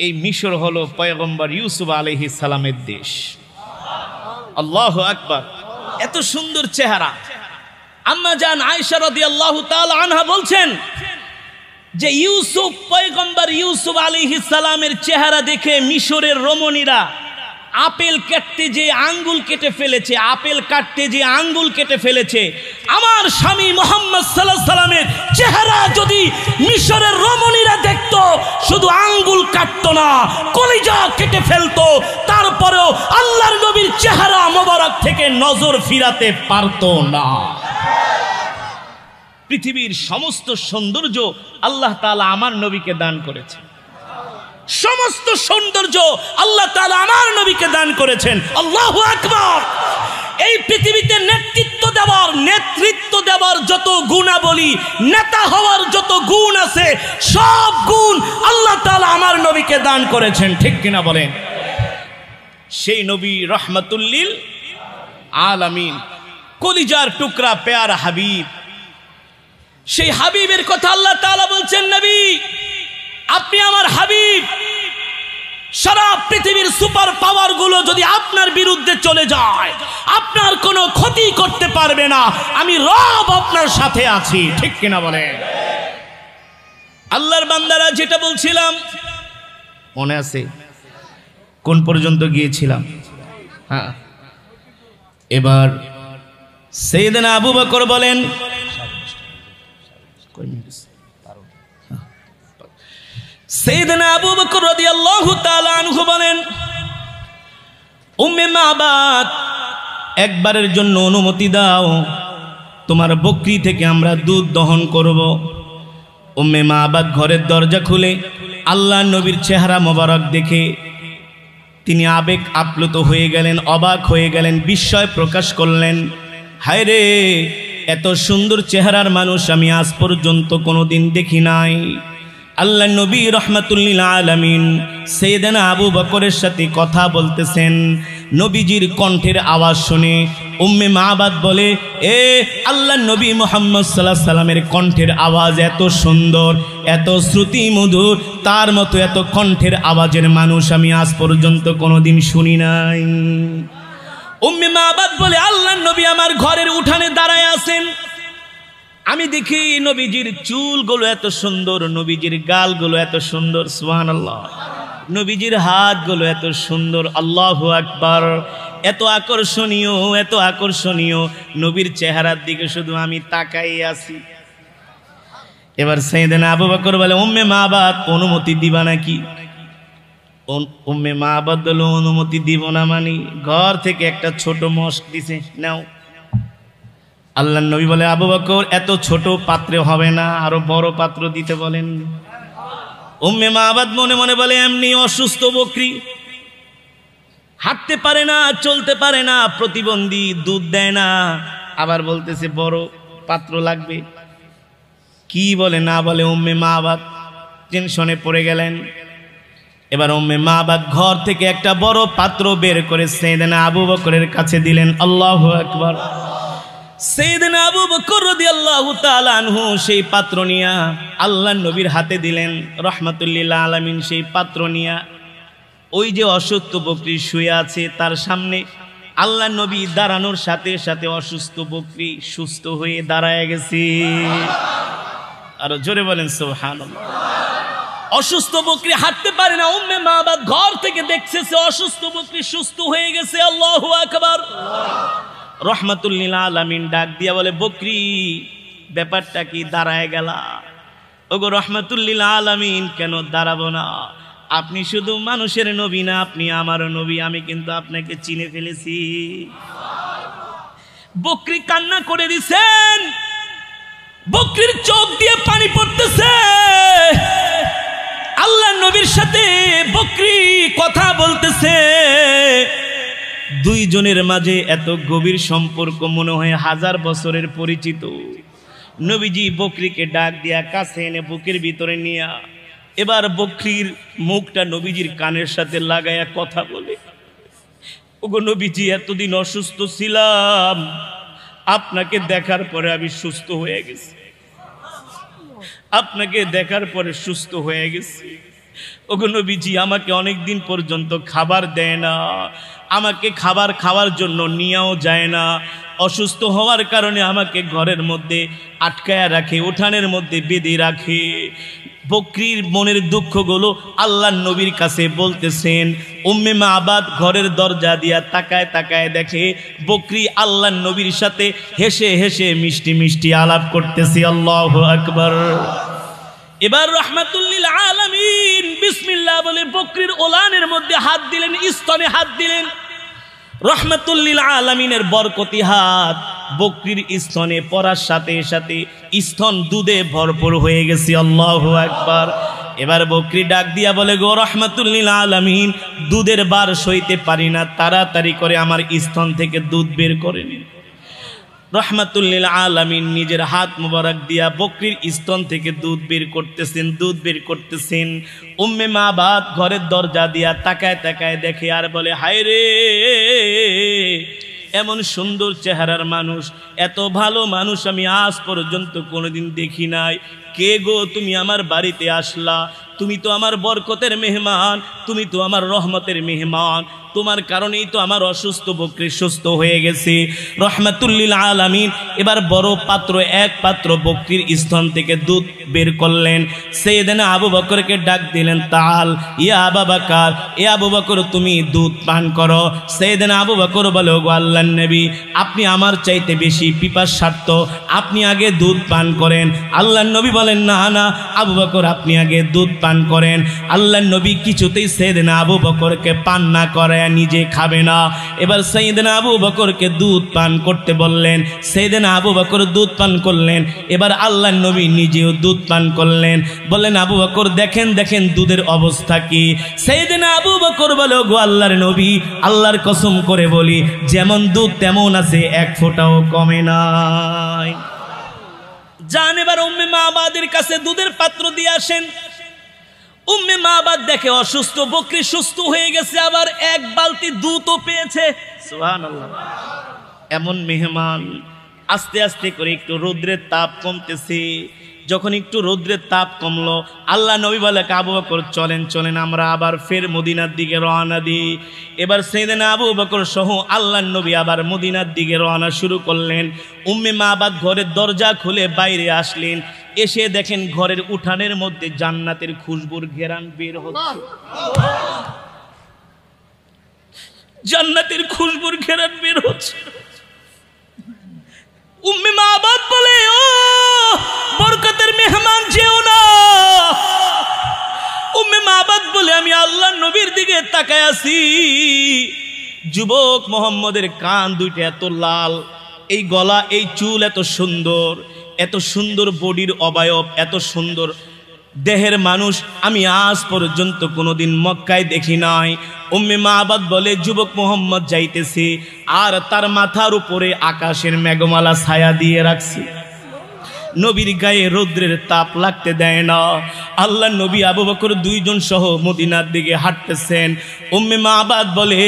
এই মিশর হলো পয়গম্বর ইউসুফ আলাইহিস সালামের দেশ। আল্লাহু আকবার। এত সুন্দর চেহারা। আম্মা জান আয়েশা রাদিয়াল্লাহু তাআলা আনহা বলছেন যে ইউসুফ, পয়গম্বর ইউসুফ আলাইহিস সালামের চেহারা দেখে মিশরের রমণীরা আপেল কাটতে যে আঙ্গুল কেটে ফেলেছে, আপেল কাটতে যে আঙ্গুল কেটে ফেলেছে। আমার স্বামী মুহাম্মদ সাল্লাল্লাহু আলাইহি সাল্লামের চেহারা যদি মিশরের রমণীরা দেখতো, শুধু আঙ্গুল কাটতো না, কলিজা কেটে ফেলতো, তারপরেও আল্লাহর নবীর চেহারা মোবারক থেকে নজর ফিরাতে পারতো না। পৃথিবীর সমস্ত সৌন্দর্য আল্লাহ তাআলা আমার নবীকে দান করেছে। সমস্ত সৌন্দর্য আল্লাহ তাআলা আমার নবীকে দান করেছেন। আল্লাহু আকবার। এই পৃথিবীতে নেতৃত্ব দেওয়ার যত গুণাবলী, নেতা হওয়ার যত গুণ আছে, সব গুণ আল্লাহ তাআলা আমার নবীকে দান করেছেন, ঠিক কিনা বলেন? সেই নবী রাহমাতুল লিল আলামিন, কলিজার টুকরা পেয়ারা হাবিব। সেই হাবিবের কথা আল্লাহ তাআলা বলছেন, নবী আপনি আমার হাবিব। সারা পৃথিবীর সুপার পাওয়ার গুলো যদি আপনার বিরুদ্ধে চলে যায়, আপনার কোনো ক্ষতি করতে পারবে না, আমি রব আপনার সাথে আছি, ঠিক কিনা বলে? আল্লাহর বান্দারা যেটা বলছিলাম মনে আছে? কোন পর্যন্ত গিয়েছিলাম? হ্যাঁ, এবার সাইয়েদনা আবু বকর বলেন, সাইয়েদনা আবু বকর রাদিয়াল্লাহু তাআলা আনহু বলেন, উম্মে মাবাদ একবারের জন্য অনুমতি দাও, তোমার বকরি থেকে আমরা দুধ দহন করব। উম্মে মাবাদ ঘরের দরজা খুলে আল্লাহর নবীর চেহারা মোবারক দেখে তিনি আবেগ আপ্লুত হয়ে গেলেন, অবাক হয়ে গেলেন, বিস্ময় প্রকাশ করলেন। হায় রে, এত সুন্দর চেহারার মানুষ আমি আজ পর্যন্ত কোনোদিন দেখি নাই। আল্লাহ নবী রাহমাতুল লিল আলামিন সাইয়েদনা আবু বকরের সাথে কথা বলতেছেন। নবীজির কণ্ঠের আওয়াজ শুনে উম্মে মাবাদ বলে, এ আল্লাহ নবী মুহাম্মদ সাল্লাল্লাহু আলাইহি সাল্লামের কণ্ঠের আওয়াজ এত সুন্দর, এত শ্রুতি মধুর, তার মতো এত কণ্ঠের আওয়াজের মানুষ আমি আজ পর্যন্ত কোনোদিন শুনি নাই। উম্মে মাবাদ বলে, আল্লাহ নবী আমার ঘরের উঠানে দাঁড়ায় আছেন, আমি দেখি নবীজির চুলগুলো এত সুন্দর, নবীজির গালগুলো এত সুন্দর, সুবহানাল্লাহ, নবীজির হাতগুলো এত সুন্দর, আল্লাহু আকবার, এত আকর্ষণীয়, এত আকর্ষণীয়। নবীর চেহারার দিকে শুধু আমি তাকাই আছি। এবার সাইয়েদনা আবু বকর বলে, উম্মে মাবাদ অনুমতি দিবা নাকি? উম্মে মাবাদ বলে, অনুমতি দিব না মানে? ঘর থেকে একটা ছোট মশক দিছে, নাও আল্লাহর নবী বলে, আবু বকর এত ছোট পাত্রে হবে না, আরো বড় পাত্র দিতে বলেন। উম্মে মাবাদ মনে মনে বলে, এমনি অসুস্থ বকরি, হাঁটতে পারে না, চলতে পারে না, প্রতিবন্ধী, দুধ দেয় না, আবার বলতেছে বড় পাত্র লাগবে, কি বলে না বলে। উম্মে মাবাদ টেনশনে পড়ে গেলেন। এবার উম্মে মাবাদ ঘর থেকে একটা বড় পাত্র বের করে সাইয়েদনা আবু বকরের কাছে দিলেন। আল্লাহু আকবার। সাইয়েদনা আবু বকর রাদিয়াল্লাহু তাআলা আনহু সেই পাত্র নিয়া আল্লাহর নবীর হাতে দিলেন রাহমাতুল লিল আলামিন। সেই পাত্র নিয়া ওই যে অসুস্থ বকরি শুয়ে আছে তার সামনে আল্লাহর নবী দাঁড়ানোর সাথে সাথে অসুস্থ বকরি সুস্থ হয়ে দাঁড়ায় গেছে। আরো জোরে বলেন সুবহানাল্লাহ। অসুস্থ বকরি হাঁটতে পারে না, উম্মে মাবাদ ঘর থেকে দেখছে অসুস্থ বকরি সুস্থ হয়ে গেছে। আল্লাহু আকবার। রাহমাতুল লিল আলামিন ডাক দিয়া বলে, বকরি ব্যাপারটা কি, দাঁড়ায় গেলা? ওগো রাহমাতুল লিল আলামিন, কেন দাঁড়াবো না? আপনি শুধু মানুষের নবী না, আপনি আমারও নবী, আমি কিন্তু আপনাকে চিনে ফেলেছি। বকরি কান্না করে দিছেন, বকরির চোখ দিয়ে পানি পড়তেছে। আল্লাহর নবীর সাথে বকরি কথা বলতেছে। দুইজনের মাঝে এত গভীর সম্পর্ক, মনে হয় 1000 বছরের পরিচিত। নবীজি বকরিকে ডাক দিয়া কাছে এনে বুকের ভিতরে নিয়া এবার বকরির মুখটা নবীজির কানের সাথে লাগায়া কথা বলে, ওগো নবীজি, এতদিন অসুস্থ ছিলাম, আপনাকে দেখার পরে আমি সুস্থ হয়ে গেছি, আপনাকে দেখার পরে সুস্থ হয়ে গেছি। ওগো নবীজি, আমাকে অনেক দিন পর্যন্ত খাবার দেয় না, আমাকে খাবার খাওয়ার জন্য নিয়েও যায় না, অসুস্থ হওয়ার কারণে আমাকে ঘরের মধ্যে আটকায়া রাখে, উঠানের মধ্যে বেঁধে রাখে। বকরির মনের দুঃখগুলো আল্লাহর নবীর কাছে বলতেছেন। উম্মে মাবাদ ঘরের দরজা দিয়া তাকায় তাকায় দেখে বকরি আল্লাহর নবীর সাথে হেসে হেসে মিষ্টি মিষ্টি আলাপ করতেছে। আল্লাহু আকবার। এবার রাহমাতুল লিল আলামিন বিসমিল্লাহ বলে বকরির ওলানের মধ্যে হাত দিলেন, স্তনে হাত দিলেন। রাহমাতুল লিল আলামিনের বরকতি হাত বকরির স্তনে পড়ার সাথে সাথে স্তন দুধে ভরপুর হয়ে গেছে। আল্লাহু আকবার। এবার বকরি ডাক দিয়া বলে, গো রাহমাতুল লিল আলামিন, দুধের বার সইতে পারি না, তাড়াতাড়ি করে আমার স্তন থেকে দুধ বের করে নিন। রাহমাতুল লিল আলামিন নিজের হাত মুবারক দিয়া বকরির স্তন থেকে দুধ বের করতেছেন, দুধ বের করতেছেন। উম্মে মাবাদ ঘরের দরজা দিয়া তাকায় তাকায় দেখে আর বলে, হায় রে, এমন সুন্দর চেহারার মানুষ, এত ভালো মানুষ আমি আজ পর্যন্ত কোনোদিন দেখি নাই। কে গো তুমি আমার বাড়িতে আসলা? তুমি তো আমার বরকতের মেহমান, তুমি তো আমার রহমতের মেহমান, তোমার কারণেই তো আমার অসুস্থ বকরি সুস্থ হয়ে গেছে। রাহমাতুল লিল আলামিন এবার বড় পাত্র, এক পাত্র বকরির স্তন থেকে দুধ বের করলেন। সাইয়েদনা আবু বকরকে ডাক দিলেন, তাল ইয়া আবু বকর, এ আবু বকর তুমি দুধ পান করো। সাইয়েদনা আবু বকর বলে, ওগো আল্লাহর নবী, আপনি আমার চাইতে বেশি পিপাসার্ত, আপনি আগে দুধ পান করেন। আল্লাহর নবী বলেন, না না আবু বকর, আপনি আগে দুধ পান করেন। আল্লাহর নবী কিছুতেই সাইয়েদনা আবু বকরকে পান না করে, নিজে খাবে না। এবার সাইয়েদনা আবু বকরকে দুধ পান করতে বললেন। সাইয়েদনা আবু বকর দুধ পান করলেন। এবার আল্লাহর নবী নিজেও দুধ পান করলেন। বললেন, আবু বকর দেখেন দেখেন দুধের অবস্থা কি। সাইয়েদনা আবু বকর বলে, গো আল্লাহর নবী, আল্লাহর কসম করে বলি, যেমন দুধ তেমন আছে, এক ফোঁটাও কমে নাই। যান এবার উম্মে মাবাদের কাছে দুধের পাত্র দিয়ে আসেন। উম্মে মাবাদ দেখে অসুস্থ বকরি সুস্থ হয়ে গেছে, আবার এক বালতি দুধও পেয়েছে। সুবহানাল্লাহ। এমন মেহমান। আস্তে আস্তে করে একটু রৌদ্রের তাপ কমতেছে। যখন একটু রৌদ্রের তাপ কমলো, আল্লাহ নবী বলে, আবু বকর চলেন চলেন, আমরা আবার ফের মদিনার দিকে রওনা দিই। এবার সাইয়েদনা আবু বকর সহ আল্লাহর নবী আবার মদিনার দিকে রওনা শুরু করলেন। উম্মে মাবাদ ঘরের দরজা খুলে বাইরে আসলেন। এসে দেখেন ঘরের উঠানের মধ্যে জান্নাতের খুশবুর ঘেরান বের হচ্ছে। জান্নাতের খুশবুর ঘেরান বের হচ্ছে। উম্মে মাবাদ বলে, ও বরকতের মেহমান, যেও না। উম্মে মাবাদ বলে, আমি আল্লাহর নবীর দিকে তাকায় আছি, যুবক মোহাম্মদের কান দুইটা এত লাল, এই গলা, এই চুল এত সুন্দর বডির অবয়ব, এত সুন্দর দেহের মানুষ আমি আজ পর্যন্ত কোনোদিন মক্কায় দেখি নাই। উম্মে মাবাদ বলে, যুবক মোহাম্মদ যাইতেছে আর তার মাথার উপরে আকাশের মেঘমালা ছায়া দিয়ে রাখছে, নবীর গায়ে রৌদ্রের তাপ লাগতে দেয় না। আল্লাহ নবী আবু বকর দুইজন সহ মদিনার দিকে হাঁটতেছেন। উম্মে মাবাদ বলে,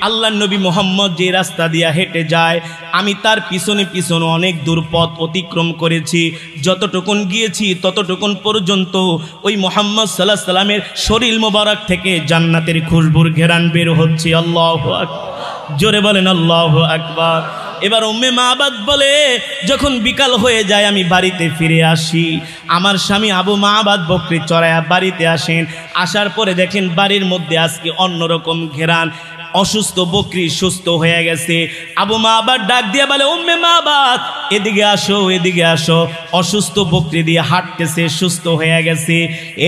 আল্লাহ নবী মোহাম্মদ যে রাস্তা দিয়া হেঁটে যায় আমি তার পিছনে পিছনে অনেক দূর পথ অতিক্রম করেছি, যতটুকুন গিয়েছি ততটুকুন পর্যন্ত ওই মোহাম্মদ সাল্লাল্লাহু আলাইহি সাল্লামের শরীর মোবারক থেকে জান্নাতের খুশবুর ঘেরান বের হচ্ছে। আল্লাহু আকবার, জোরে বলেন আল্লাহু আকবার। এবার উম্মে মাবাদ বলে, যখন বিকাল হয়ে যায় আমি বাড়িতে ফিরে আসি। আমার স্বামী আবু মাবাদ বকরি চড়ায়া বাড়িতে আসেন। আসার পরে দেখেন বাড়ির মধ্যে আজকে অন্যরকম ঘেরান, অসুস্থ বকরি সুস্থ হয়ে গেছে। আবু মাবাদ ডাক দিয়ে বলে, উম্মে মাবাদ এদিকে আসো, এদিকে আসো। অসুস্থ বকরি দিয়ে হাঁটতেছে, সুস্থ হয়ে গেছে।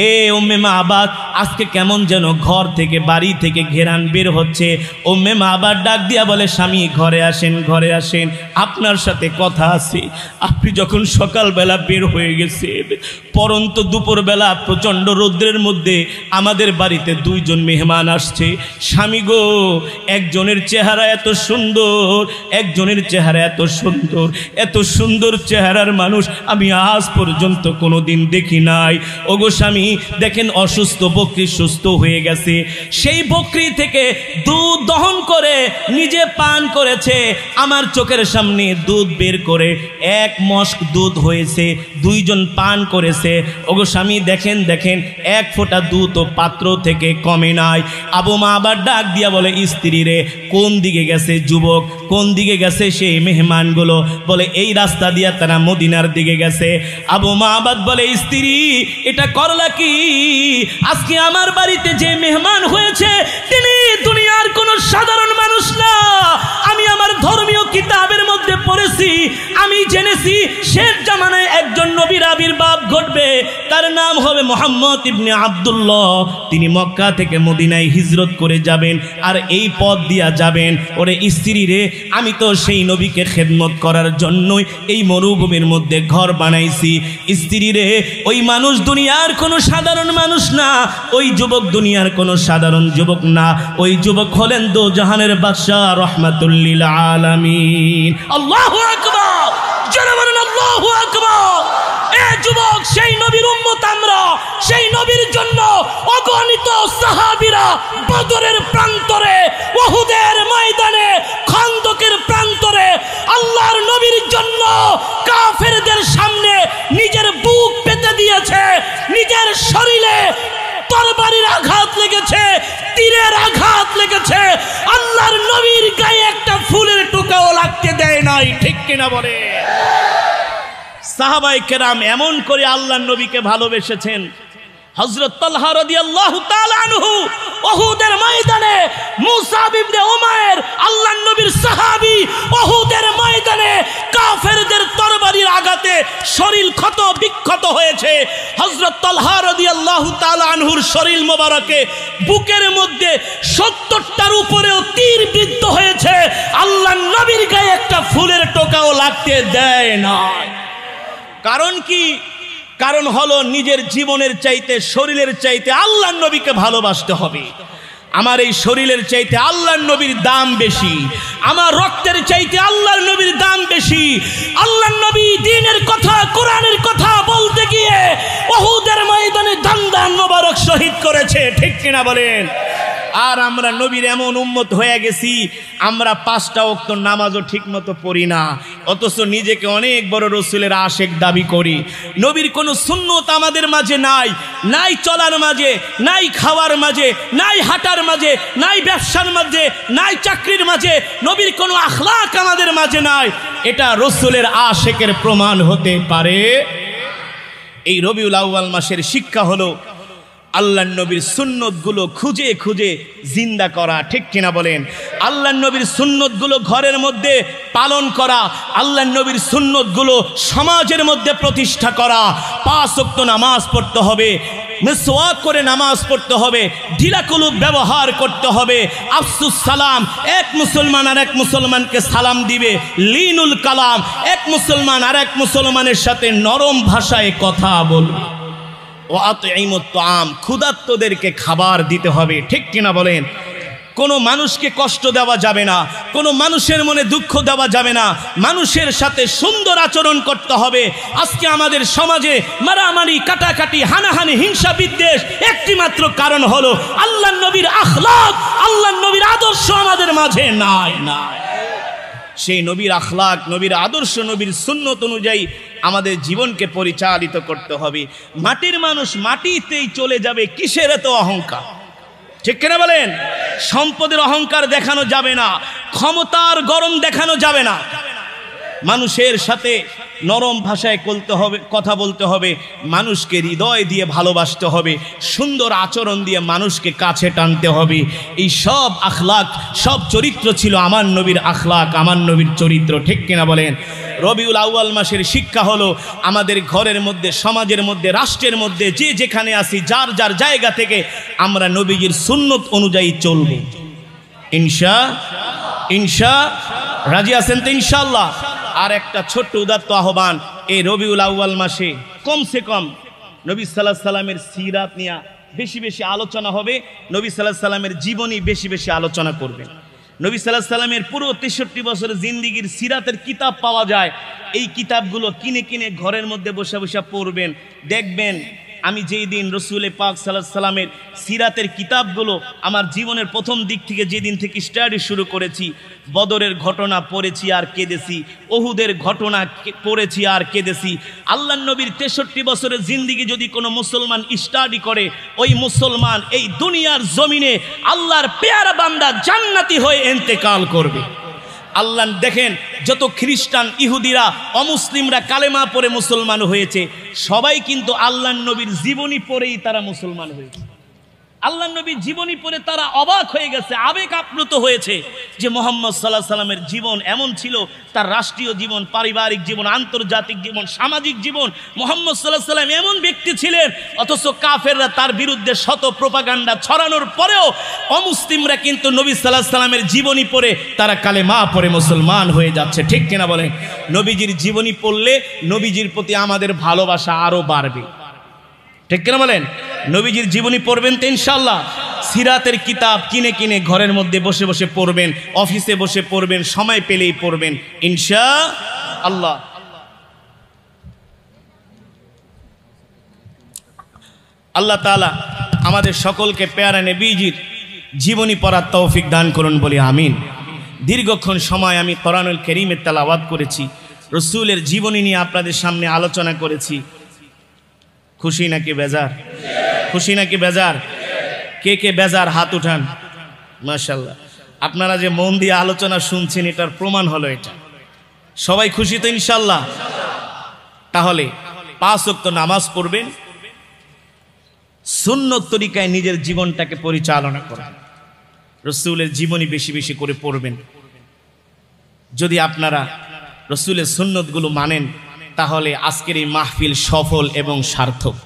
এ উম্মে মাবাদ, আজকে কেমন যেন ঘর থেকে, বাড়ি থেকে ঘেরান বের হচ্ছে। উম্মে মাবাদ ডাক দিয়া বলে, স্বামী ঘরে আসেন, ঘরে আসেন, আপনার সাথে কথা আছে। আপনি যখন সকালবেলা বের হয়ে গেছে, পরন্ত দুপুরবেলা প্রচণ্ড রৌদ্রের মধ্যে আমাদের বাড়িতে দুইজন মেহমান আসছে। স্বামী গো, একজনের চেহারা এত সুন্দর, একজনের চেহারা এত সুন্দর, এত সুন্দর চেহারার মানুষ আমি আজ পর্যন্ত কোনোদিন দেখি নাই। ওগো স্বামী, দেখেন অসুস্থ বকরি সুস্থ হয়ে গেছে। সেই বকরি থেকে দুধ দহন করে নিজে পান করেছে। আমার চোখের সামনে দুধ বের করে 1 মস্ক দুধ হয়েছে, দুইজন পান করেছে। ওগো স্বামী, দেখেন দেখেন, 1 ফোঁটা দুধ ও পাত্র থেকে কমে নাই। আবু মা আবার ডাক দিয়া বলে, স্ত্রী রে, কোন দিকে গেছে যুবক, কোন দিকে গেছে সেই মেহমানগুলো? বলে, এই রাস্তা দিয়া তারা মদিনার দিকে গেছে। আবু মাবাদ বলে, স্ত্রী এটা করলা কি? আজকে আমার বাড়িতে যে মেহমান হয়েছে তিনি দুনিয়ার কোন সাধারণ মানুষ না। আমি আমার ধর্মীয় কিতাবের মধ্যে পড়েছি, আমি জেনেছি শেষ জামানায় একজন নবীর আবির্ভাব ঘটবে, তার নাম হবে মুহাম্মদ ইবনে আব্দুল্লাহ। তিনি মক্কা থেকে মদিনায় হিজরত করে যাবেন আর এই পথ দিয়া যাবেন। ওরে স্ত্রী রে, আমি তো সেই নবীকে খেদমত করার জন্যই এই মরুভূমির মধ্যে ঘর বানাইছি। স্ত্রী রে, ওই মানুষ দুনিয়ার কোনো সাধারণ মানুষ না, ওই যুবক দুনিয়ার কোনো সাধারণ যুবক না, ওই যুবক হলেন দোজাহানের বাদশাহ রহমাতুল লিল আলামিন। আল্লাহু আকবার, জোরে বলেন আল্লাহু আকবার। এ যুবক, সেই নবীর উম্মত আমরা, সেই নবীর জন্য অগণিত সাহাবীরা বদরের প্রান্তরে, উহুদের ময়দানে, খন্দকের প্রান্তরে আল্লাহর নবীর জন্য কাফেরদের সামনে নিজের বুক পেতে দিয়েছে, নিজের শরীরে তরবারির আঘাত লেগেছে, তীরের আঘাত লেগেছে, আল্লাহর নবীর গায়ে একটা ফুলের টোকাও লাগতে দেয় নাই। ঠিক কিনা বলে? সাহাবায়ে কেরাম এমন করে আল্লাহর নবীকে ভালোবেসেছেন। হযরত তালহা রাদিয়াল্লাহু তাআলা আনহু উহুদের ময়দানে, মুসাব ইবনে উমাইর আল্লাহর নবীর সাহাবী, উহুদের ময়দানে কাফেরদের তরবারির আঘাতে শরীর ক্ষত বিক্ষত হয়েছে। হযরত তালহা রাদিয়াল্লাহু তাআলা আনহুর শরীর মোবারকে বুকের মধ্যে 70টার উপরেও তীর বিদ্ধ হয়েছে, আল্লাহর নবীর গায়ে একটা ফুলের টোকাও লাগতে দেয় না। কারণ কি? কারণ হলো নিজের জীবনের চাইতে, শরীরের চাইতে আল্লাহর নবীকে ভালোবাসতে হবে। আমার এই শরীরের চাইতে আল্লাহর নবীর দাম বেশি, আমার রক্তের চাইতে আল্লাহর নবীর দাম বেশি। আল্লাহর নবী দ্বীনের কথা, কোরআনের কথা বলতে গিয়ে উহুদের ময়দানে দান মোবারক শহীদ করেছে। ঠিক কিনা বলেন? আর আমরা নবীর এমন উম্মত হয়ে গেছি, আমরা 5টা ওয়াক্ত নামাজও ঠিক মতো পড়ি না, অথচ নিজেকে অনেক বড় রসুলের আশেক দাবি করি। নবীর কোনো সুন্নত আমাদের মাঝে নাই, নাই চলার মাঝে, নাই খাওয়ার মাঝে, নাই হাঁটার মাঝে, নাই ব্যবসার মাঝে, নাই চাকরির মাঝে, নবীর কোনো আখলাক আমাদের মাঝে নাই। এটা রসুলের আশেকের প্রমাণ হতে পারে। এই রবিউল আউয়াল মাসের শিক্ষা হলো, আল্লাহর নবীর সুন্নতগুলো খুঁজে খুঁজে জিন্দা করা, ঠিক কিনা বলেন? আল্লাহর নবীর সুন্নতগুলো ঘরের মধ্যে পালন করা, আল্লাহর নবীর সুন্নতগুলো সমাজের মধ্যে প্রতিষ্ঠা করা। 5 ওয়াক্ত নামাজ পড়তে হবে, মিসওয়াক করে নামাজ পড়তে হবে, ঢিলা কলুব ব্যবহার করতে হবে, আফসুস সালাম, এক মুসলমান আর এক মুসলমানকে সালাম দিবে, লিনুল কালাম, এক মুসলমান আর এক মুসলমানের সাথে নরম ভাষায় কথা বলবে, ও আতঈমুত তাআম, ক্ষুধার্তদেরকে খাবার দিতে হবে, ঠিক কিনা বলেন? কোনো মানুষকে কষ্ট দেওয়া যাবে না, কোনো মানুষের মনে দুঃখ দেওয়া যাবে না, মানুষের সাথে সুন্দর আচরণ করতে হবে। আজকে আমাদের সমাজে মারামারি, কাটাকাটি, হানাহানি, হিংসা, বিদ্বেষ একটি মাত্র কারণ হলো আল্লাহর নবীর আখলাক, আল্লাহর নবীর আদর্শ আমাদের মাঝে নাই। সেই নবীর আখলাক, নবীর আদর্শ, নবীর সুন্নত অনুযায়ী আমাদের জীবনকে পরিচালিত করতে হবে। মাটির মানুষ মাটিতেই চলে যাবে, কিসের এত অহংকার, ঠিক কিনা বলেন? সম্পদের অহংকার দেখানো যাবে না, ক্ষমতার গরম দেখানো যাবে না। মানুষের সাথে নরম ভাষায় কথা বলতে হবে, মানুষকে হৃদয় দিয়ে ভালোবাসতে হবে, সুন্দর আচরণ দিয়ে মানুষকে কাছে টানতে হবে। এই সব আখলাক, সব চরিত্র ছিল আমার নবীর আখলাক, আমার নবীর চরিত্র, ঠিক কিনা বলেন? রবিউল আউয়াল মাসের শিক্ষা হলো আমাদের ঘরের মধ্যে, সমাজের মধ্যে, রাষ্ট্রের মধ্যে, যে যেখানে আসি, যার যার জায়গা থেকে আমরা নবীজির সুন্নত অনুযায়ী চলব। ইনশা রাজি আছেন তো? ইনশাআল্লাহ। আর একটা ছোট্ট উদাত্ত আহ্বান, এই রবিউল আউয়াল মাসে কমসে কম নবী সাল্লাল্লাহু আলাইহি সাল্লামের সিরাত নিয়ে বেশি বেশি আলোচনা হবে, নবী সাল্লাল্লাহু আলাইহি সাল্লামের জীবনী বেশি বেশি আলোচনা করবেন। নবী সাল্লাল্লাহু আলাইহি সাল্লামের পুরো 63 বছরের জিন্দিগির সিরাতের কিতাব পাওয়া যায়। এই কিতাবগুলো কিনে কিনে ঘরের মধ্যে বসে বসে পড়বেন, দেখবেন আমি যেই দিন রসুল পাক সাল্লাল্লাহু আলাইহি সাল্লামের সিরাতের কিতাবগুলো আমার জীবনের প্রথম দিক থেকে যেদিন থেকে স্টাডি শুরু করেছি, বদরের ঘটনা পড়েছি আর কেঁদেছি, ওহুদের ঘটনা পড়েছি আর কেঁদেছি। আল্লাহর নবীর 63 বছরের জিন্দিগি যদি কোনো মুসলমান স্টাডি করে, ওই মুসলমান এই দুনিয়ার জমিনে আল্লাহর পেয়ারা বান্দা জান্নাতি হয়ে ইন্তেকাল করবে। আল্লাহ দেখেন, যত খ্রিস্টান, ইহুদিরা, অমুসলিমরা কালেমা পড়ে মুসলমান হয়েছে, সবাই কিন্তু আল্লাহর নবীর জীবনী পড়েই তারা মুসলমান হয়েছে। আল্লাহর নবীর জীবনী পড়ে তারা অবাক হয়ে গেছে, আবেগ আপ্লুত হয়েছে যে মুহাম্মদ সাল্লাল্লাহু আলাইহি সাল্লামের জীবন এমন ছিল, তার রাষ্ট্রীয় জীবন, পারিবারিক জীবন, আন্তর্জাতিক জীবন, সামাজিক জীবন। মুহাম্মদ সাল্লাল্লাহু আলাইহি সাল্লাম এমন ব্যক্তি ছিলেন, অথচ কাফেররা তার বিরুদ্ধে শত প্রোপাগান্ডা ছড়ানোর পরেও অমুসলিমরা কিন্তু নবী সাল্লাল্লাহু আলাইহি সাল্লামের জীবনী পড়ে তারা কালেমা পড়ে মুসলমান হয়ে যাচ্ছে, ঠিক কিনা বলেন? নবীজির জীবনী পড়লে নবীজির প্রতি আমাদের ভালোবাসা আরো বাড়বে, ঠিক কিনা বলেন? নবীজির জীবনী পড়বেন তো ইনশাআল্লাহ। সিরাতের কিতাব কিনে কিনে ঘরের মধ্যে বসে বসে পড়বেন, অফিসে বসে পড়বেন, সময় পেলেই পড়বেন ইনশাআল্লাহ। আল্লাহ তাআলা আমাদের সকলকে পেয়ারা নবীজির জীবনী পড়ার তৌফিক দান করুন, বলি আমিন। দীর্ঘক্ষণ সময় আমি কোরআনুল কারীমের তেলাওয়াত করেছি, রাসূলের জীবনী নিয়ে আপনাদের সামনে আলোচনা করেছি। খুশি নাকি বেজার? খুশি নাকি বেজার? কে কে বেজার হাত উঠান। মাশাআল্লাহ, আপনারা যে মন দিয়ে আলোচনা শুনছেন এটার প্রমাণ হলো এটা। সবাই খুশি তো ইনশাআল্লাহ? তাহলে 5 ওয়াক্ত নামাজ পড়বেন, সুন্নত তরিকায় নিজের জীবনটাকে পরিচালনা করবেন, রাসূলের জীবনী বেশি বেশি করে পড়বেন। যদি আপনারা রাসূলের সুন্নতগুলো মানেন, তাহলে আজকের এই মাহফিল সফল এবং সার্থক।